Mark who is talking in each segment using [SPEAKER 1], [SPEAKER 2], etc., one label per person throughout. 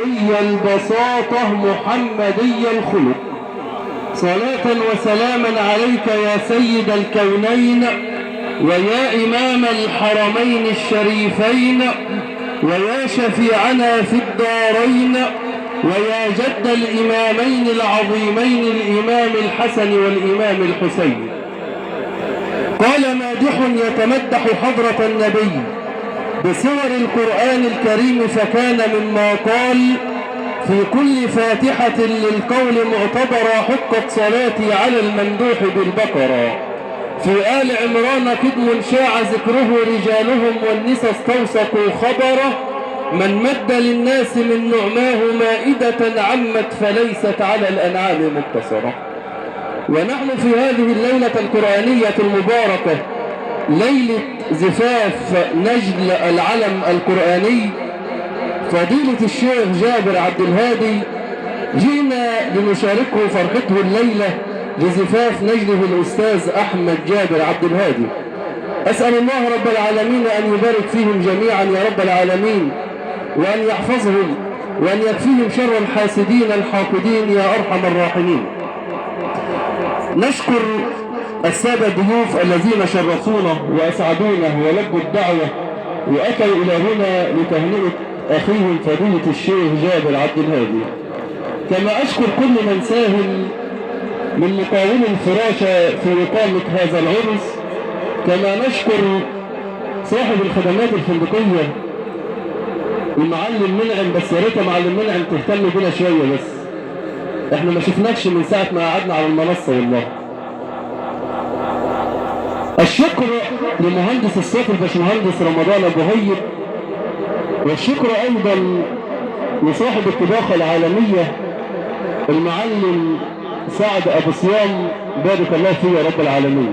[SPEAKER 1] بدوي البساطة محمدي الخلق. صلاة وسلاما عليك يا سيد الكونين ويا إمام الحرمين الشريفين ويا شفيعنا في الدارين ويا جد الإمامين العظيمين الإمام الحسن والإمام الحسين. قال مادح يتمدح حضرة النبي بسور القرآن الكريم، فكان مما قال في كل فاتحة للقول معتبرا حقت صلاتي على الممدوح بالبقرة. في آل عمران كدم شاع ذكره رجالهم والنساء استوثقوا خبره. من مد للناس من نعماه مائدة عمت فليست على الأنعام مقتصرة. ونحن في هذه الليلة القرآنية المباركة، ليلة زفاف نجل العلم القرآني فضيلة الشيخ جابر عبد الهادي، جئنا لنشاركه فرحته الليلة لزفاف نجله الأستاذ أحمد جابر عبد الهادي. أسأل الله رب العالمين أن يبارك فيهم جميعا يا رب العالمين، وأن يحفظهم وأن يكفيهم شر الحاسدين الحاقدين يا أرحم الراحمين. نشكر السادة الضيوف الذين شرفونا وأسعدونا ولبوا الدعوة وأتوا إلى هنا لتهنئة أخيهم فضيلة الشيخ جابر عبد الهادي. كما أشكر كل من ساهم من مقاول الفراشة في إقامة هذا العرس. كما نشكر صاحب الخدمات الفندقية المعلم منعم، بس يا ريت معلم منعم تهتم بنا شوية، بس احنا ما شفناكش من ساعة ما قعدنا على المنصة والله. الشكر لمهندس الصوت الباشمهندس رمضان أبو هيب، والشكر أيضا لصاحب الطباخة العالمية المعلم سعد أبو صيام، بارك الله فيه يا رب العالمين.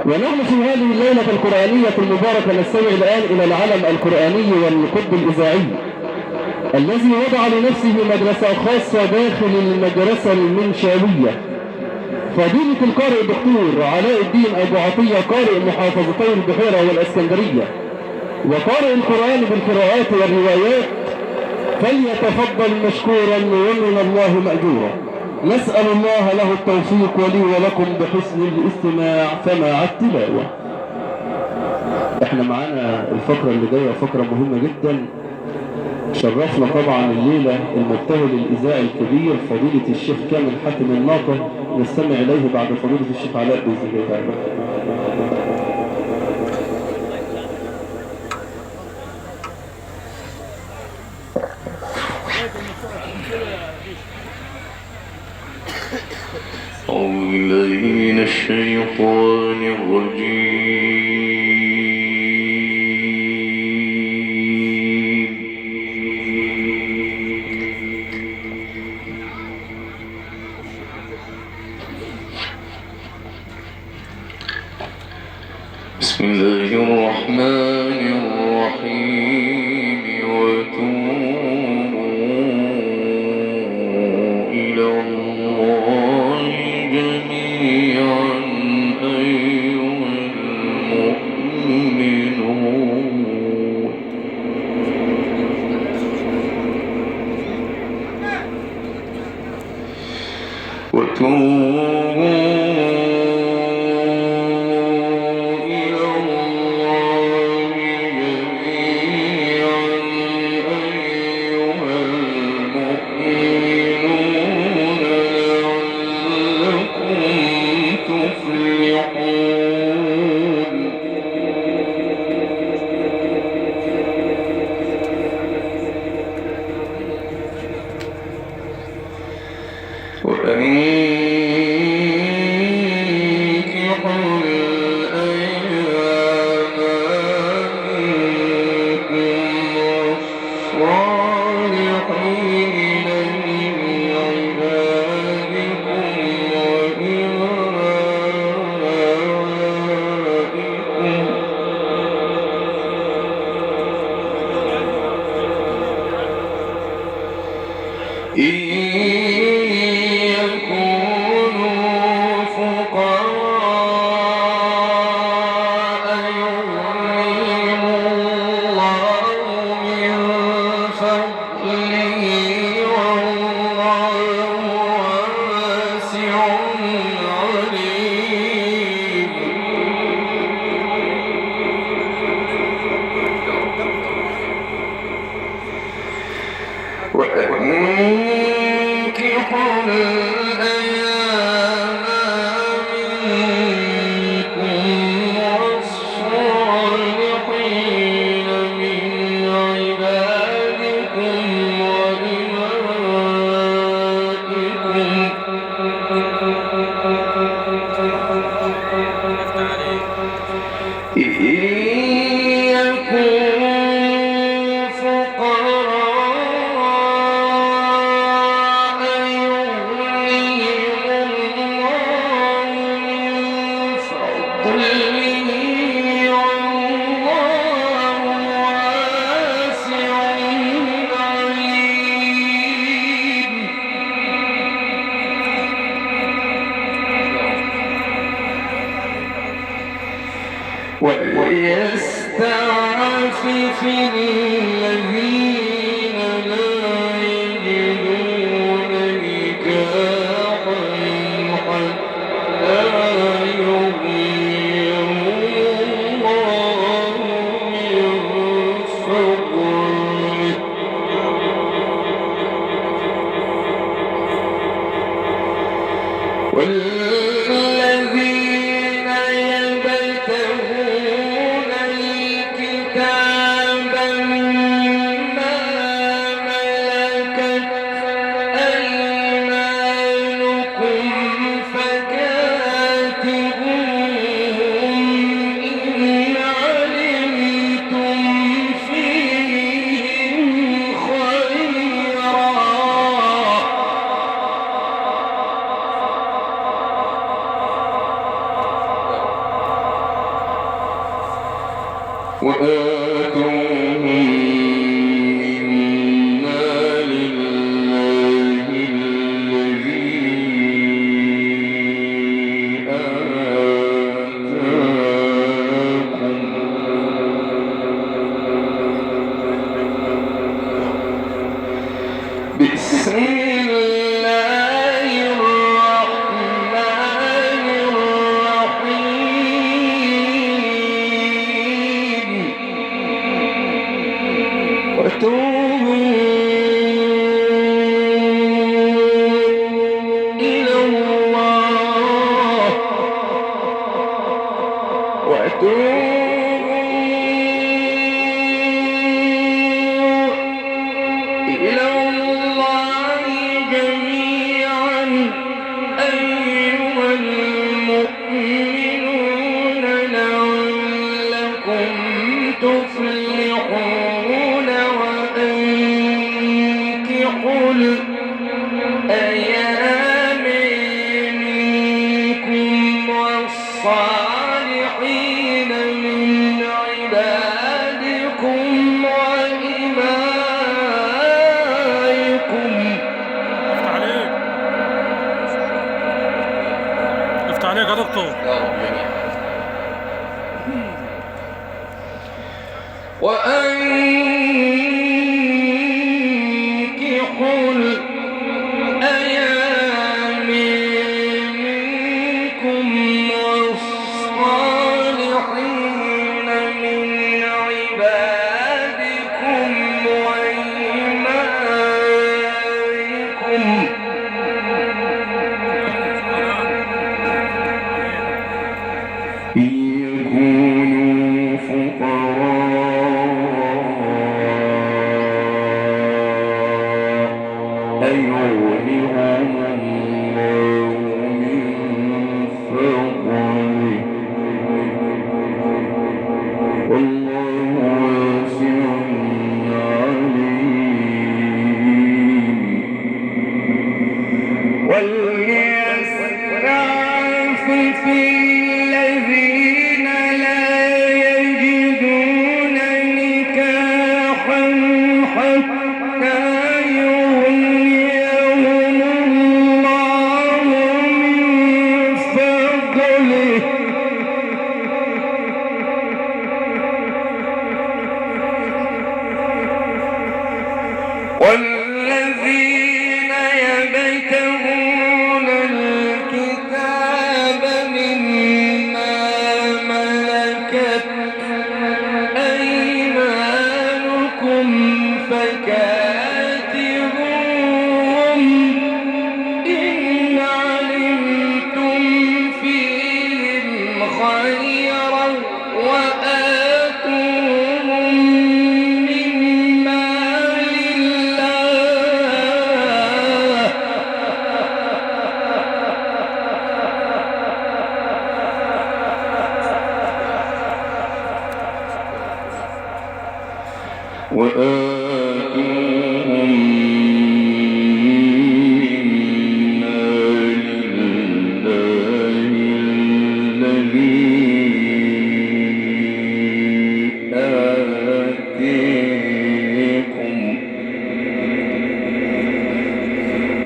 [SPEAKER 1] ونحن في هذه الليلة القرآنية المباركة نستمع الآن إلى العلم القرآني والقطب الإذاعي الذي وضع لنفسه مدرسة خاصة داخل المدرسة المنشاوية. فضيلة القارئ الدكتور علاء الدين أبو عطية، قارئ محافظتي البحيرة والإسكندرية وقارئ القرآن بالقراءات والروايات، فليتفضل مشكورا ومن الله مأجورا. نسأل الله له التوفيق ولي ولكم بحسن الاستماع فمع التلاوة. احنا معانا الفقرة اللي جاية فقرة مهمة جدا. شرفنا طبعا الليلة المبتهل الإذاعي الكبير فضيلة الشيخ كامل حاتم الناقة، نستمع إليه بعد فضيلة الشيخ علاء بإذن الله تعالى.
[SPEAKER 2] أعوذ بالله من الشيطان الرجيم. بسم الله الرحمن الرحيم. وتوبوا إلى الله جميعا أيها المؤمنون فضله وأنكحوا الأيام منكم والصالحين من عبادكم وإمائكم إن يكونوا فقراء يغنيهم الله من فضله والله واسع عليم. وليستعفف الذين لا يجدون نكاحا حتى يغنيهم الله من فضله والذين يبتغون الكتاب مما ملكت أيمانكم فكاتبوهم إن علمتم فيهم خيرا وآتوهم من مال الله الذي آتاكم بسم الله الرحمن الرحيم وتوبوا إلى الله جميعا أيها المؤمنون لعلكم تفلحون وأنكحوا الأيام منكم والصالحين من عبادكم وإمائكم.
[SPEAKER 3] افتح عليك يا دكتور.
[SPEAKER 2] وأنكحوا الأيام منكم والصالحين من عبادكم وإمائكم إن يكونوا فقراء يغنيهم الله من فضله والله واسع عليم. وليستعفف الذين لا يجدون نكاحا حتى يغنيهم الله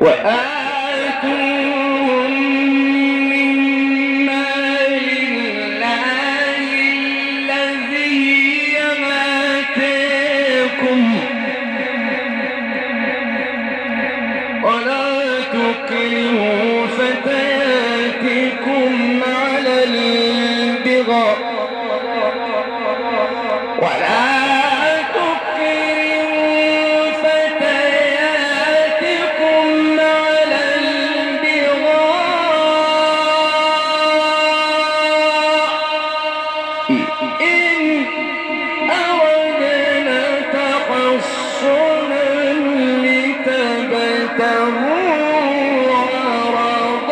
[SPEAKER 2] وآتوهم من مال الله الذي آتاكم ولا تكرهوا فتياتكم على البغاء ولا تكرهوا فتياتكم على البغاء إن أردنا تحصنا لتبتغوا عرض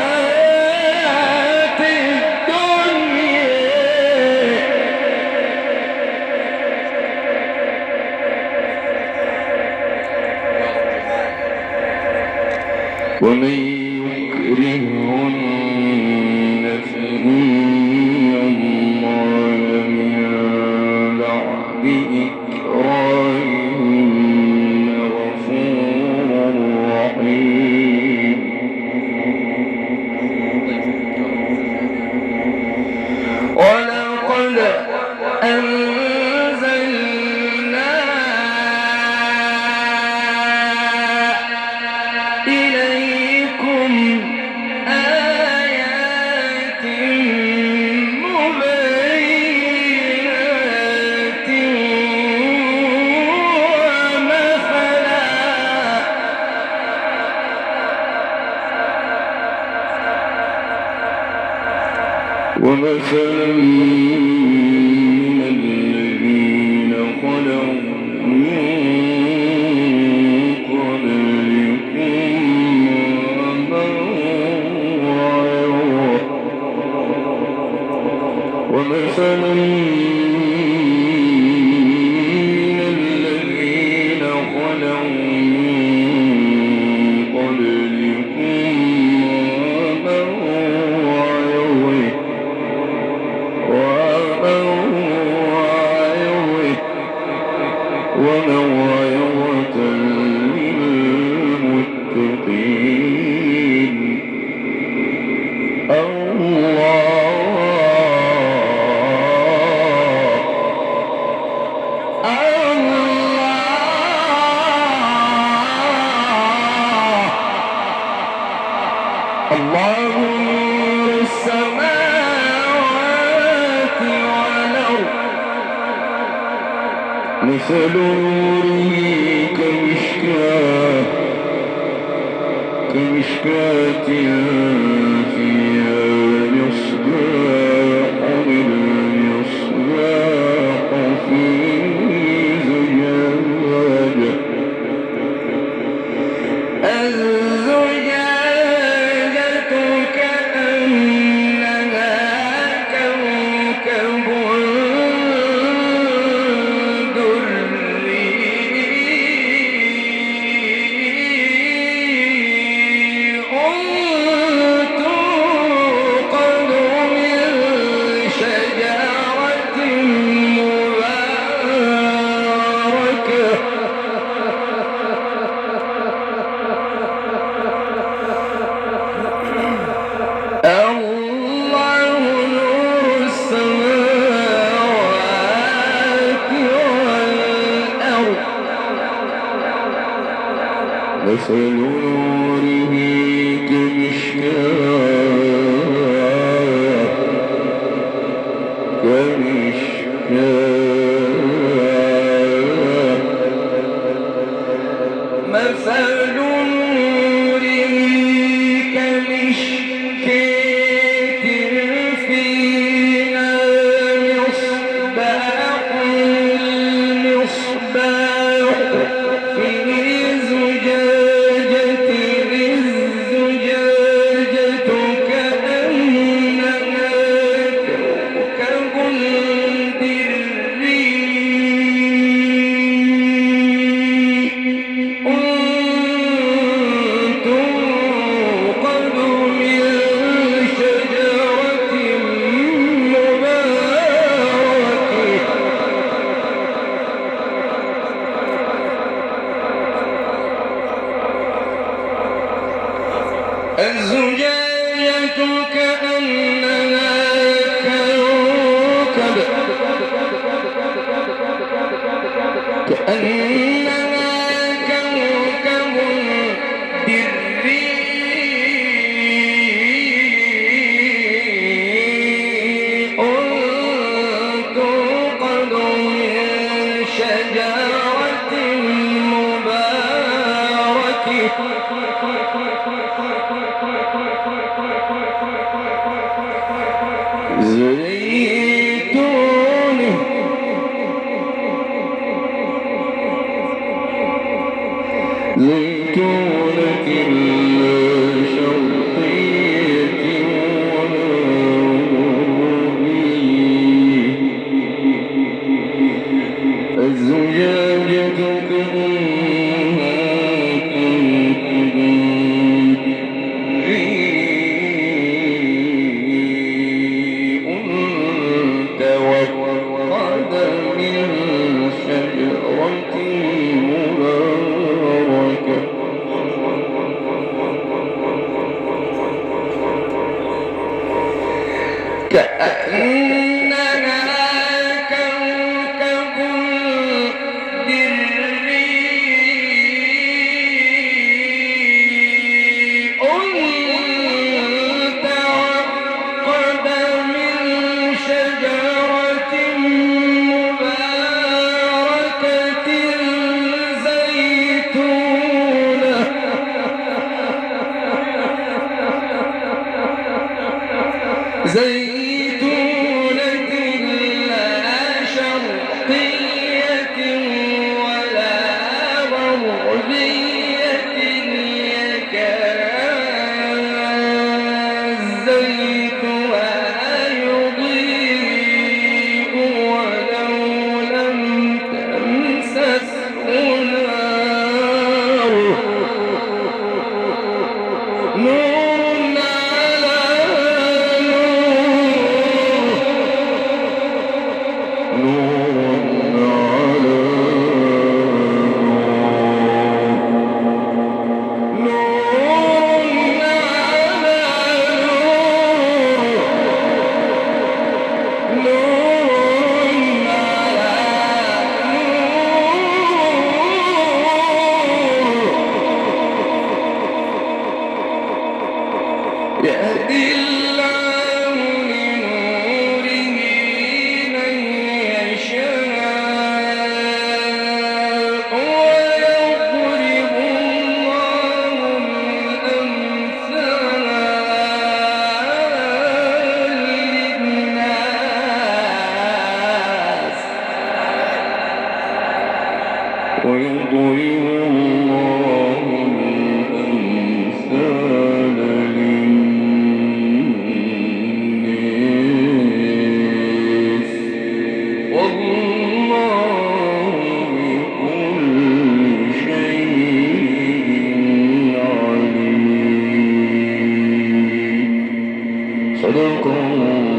[SPEAKER 2] الحياة الدنيا ومن يكرهن فإن الله من بعد إكراههن غفور رحيم ولقد أنزلنا إليكم آيات مبينات ومثلا من الذين خلوا من ومثلا من الذين خلوا من قبلكم وموعظة للمتقين الله نور السماوات والأرض مثل نوره كمشكاة فيها مصباح المصباح في زجاجة الزجاجة كأنها كوكب توقد من شجرة مباركة الله نور السماوات والأرض مثل نوره مثل نوره كمشكاة فيها مصباح المصباح في زجاجة الزجاجة كأنها كوكب دري الزجاجة كأنها كوكب دري توقد من شجرة مباركة زيتون زيتونة لا شرقية ولا غربية الزجاجة كأنها كوكب توقد من شجرة مباركة كأنها كوكب دري توقد من شجرة مباركة زيتونة لا شرقية ولا غربية يكاد زيتها يضيء ولو لم تمسسه نار نور على نور على يهدي الله لنوره من يشاء ويضرب الله الأمثال للناس ويضرب الله الأمثال للناس والله بكل شيء عليم صدق الله